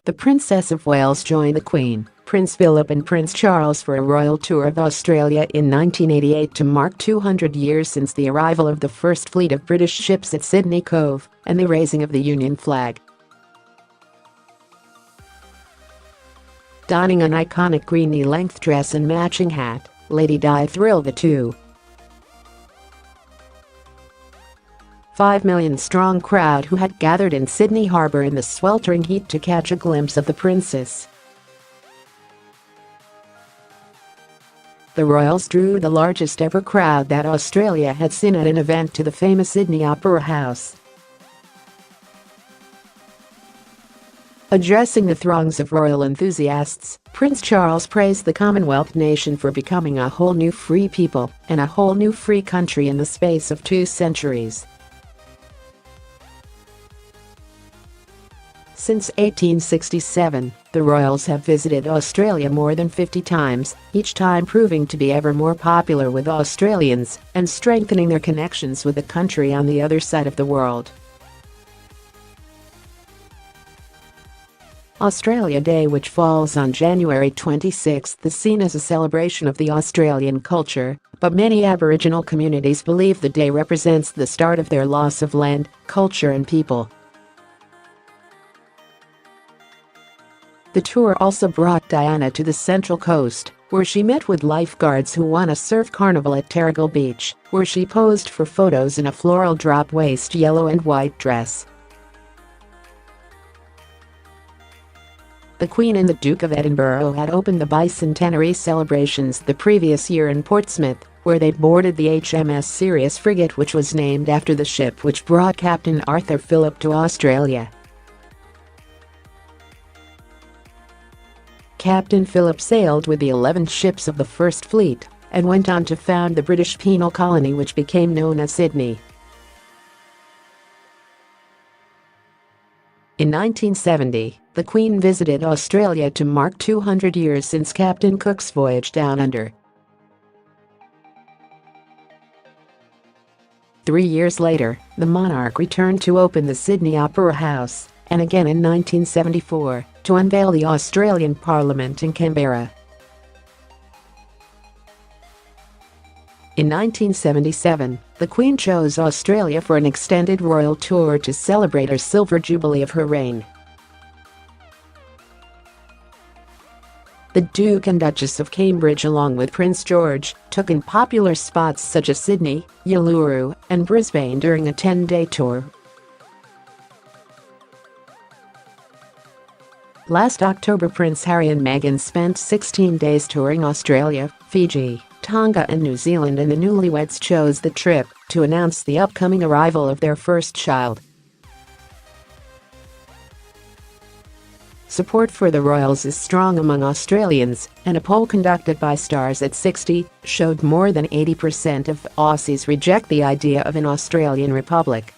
The Princess of Wales joined the Queen, Prince Philip and Prince Charles for a royal tour of Australia in 1988 to mark 200 years since the arrival of the first fleet of British ships at Sydney Cove and the raising of the Union flag. Donning an iconic green knee-length dress and matching hat, Lady Di thrilled the two. 5 million strong crowd who had gathered in Sydney Harbour in the sweltering heat to catch a glimpse of the princess. The royals drew the largest ever crowd that Australia had seen at an event to the famous Sydney Opera House. Addressing the throngs of royal enthusiasts, Prince Charles praised the Commonwealth nation for becoming a whole new free people and a whole new free country in the space of 2 centuries. Since 1867, the royals have visited Australia more than 50 times, each time proving to be ever more popular with Australians and strengthening their connections with the country on the other side of the world. Australia Day, which falls on January 26, is seen as a celebration of the Australian culture, but many Aboriginal communities believe the day represents the start of their loss of land, culture and people. The tour also brought Diana to the Central Coast, where she met with lifeguards who won a surf carnival at Terrigall Beach, where she posed for photos in a floral drop-waist yellow and white dress. The Queen and the Duke of Edinburgh had opened the bicentenary celebrations the previous year in Portsmouth, where they boarded the HMS Sirius frigate, which was named after the ship which brought Captain Arthur Phillip to Australia. Captain Phillip sailed with the 11 ships of the First Fleet and went on to found the British penal colony which became known as Sydney. In 1970, the Queen visited Australia to mark 200 years since Captain Cook's voyage down under. 3 years later, the monarch returned to open the Sydney Opera House, and again in 1974, to unveil the Australian Parliament in Canberra. In 1977, the Queen chose Australia for an extended royal tour to celebrate her Silver Jubilee of her reign. The Duke and Duchess of Cambridge, along with Prince George, took in popular spots such as Sydney, Uluru and Brisbane during a 10-day tour. Last October, Prince Harry and Meghan spent 16 days touring Australia, Fiji, Tonga and New Zealand, and the newlyweds chose the trip to announce the upcoming arrival of their first child. Support for the royals is strong among Australians, and a poll conducted by Stars at 60 showed more than 80% of Aussies reject the idea of an Australian republic.